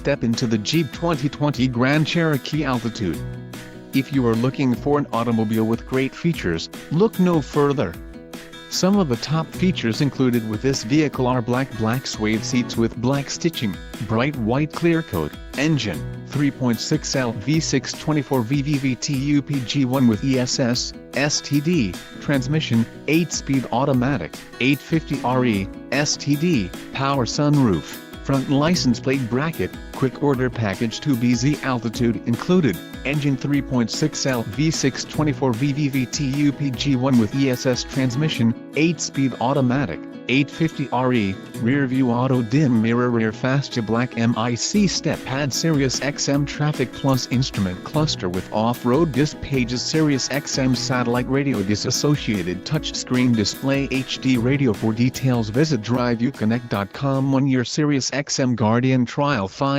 step into the Jeep 2020 Grand Cherokee Altitude. If you are looking for an automobile with great features, look no further. Some of the top features included with this vehicle are black suede seats with black stitching, bright white clear coat, engine, 3.6L V6 24 VVT-UPG1 with ESS, STD, transmission, 8-speed automatic, 850RE, STD, power sunroof, front license plate bracket, quick order package 2BZ altitude included, engine 3.6L V6 24 VVT-UPG1 with ESS transmission, 8-speed automatic, 850RE, rear view auto dim mirror rear fascia black MIC step pad Sirius XM Traffic Plus instrument cluster with off-road disc pages Sirius XM satellite radio disassociated touchscreen display HD radio. For details visit driveyouconnect.com. 1 year Sirius XM Guardian trial 5